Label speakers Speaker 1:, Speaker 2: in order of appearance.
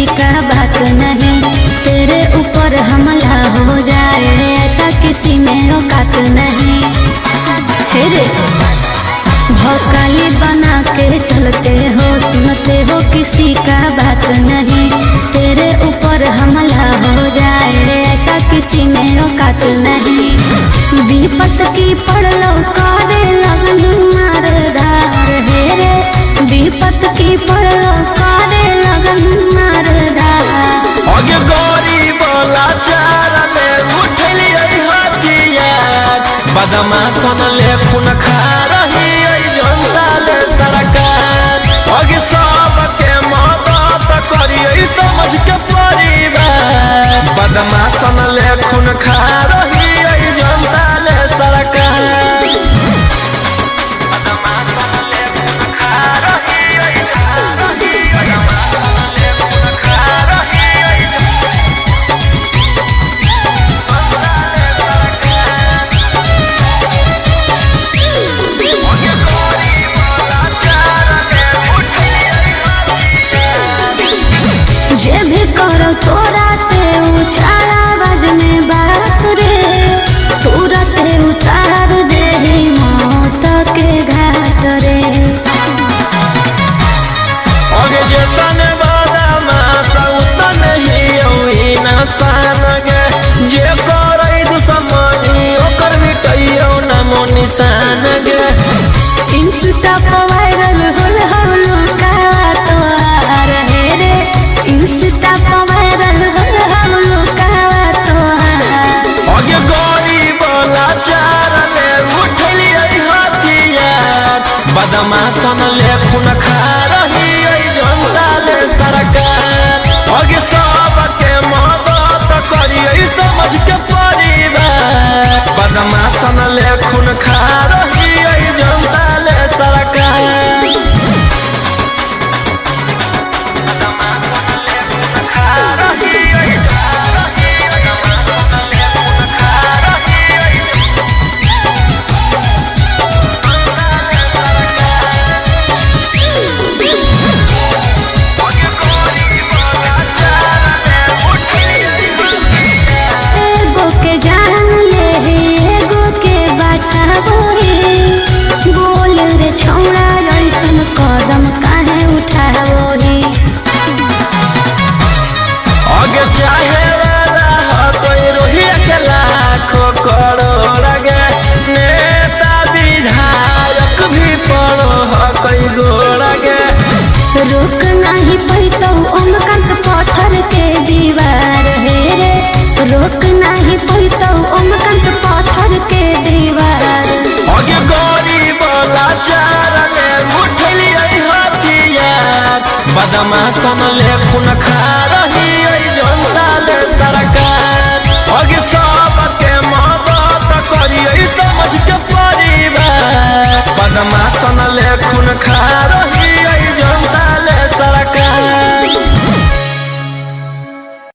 Speaker 1: किसी का बात नहीं, तेरे ऊपर हमला हो जाए ऐसा किसी में औकात नहीं। हेरे भौकाली बना के चलते हो, सुनते हो किसी का बात नहीं, तेरे ऊपर हमला हो जाए ऐसा किसी में औकात नहीं। विपत की पड़लो करे लगन मारदार, हेरे विपत की पड़लो करे लगन मारदार।
Speaker 2: अगे गरीब लाचार में उठली हथियार, बदमाशन ले खून खा रही जनता ले सरकार। अगे सबके मदद करिए समझ के परिवार, बदमाशन ले खून खा रही जनता ले सरकार।
Speaker 1: तोरा से ऊंचा आवाज में बात रे, तुरंत उतार दे मौत के घाट रे।
Speaker 2: अगे जतन बदमाश उतन ही इंसान गे, जे करे दुश्मनी ओकर मिटइयो नामो निशान गे।
Speaker 1: इंस्टा पर वायरल होल हवलो का तोहार, हेरे इंस्टा पर वायरल होल हवलो का तोहार।
Speaker 2: अगे गरीब लाचार में उठली हथियार, बदमाशन ले खून खा रही जनता ले सरकार। अगे सबके मदद करिए समझ के परिवार, बदमाशन ले खून खा रही जनता ले सरकार।
Speaker 1: कदम काहे उठाओही,
Speaker 2: अगे चाहे वाला कोई रोहिया के लाखों करोड़ गे, नेता विधायक भी पड़ो कोई गोड़ गे।
Speaker 1: रोक नहीं पैतो ओमकांत पत्थर के दीवार, हेरे रोक नहीं पैतो ओमकांत पत्थर के दीवार।
Speaker 2: अगे गरीब लाचार में उठली हथियार, बदमाशन ले खून खा रही जनता ले सरकार। अगे सबके मदद करिए समझ के परिवार, बदमाशन ले खून खा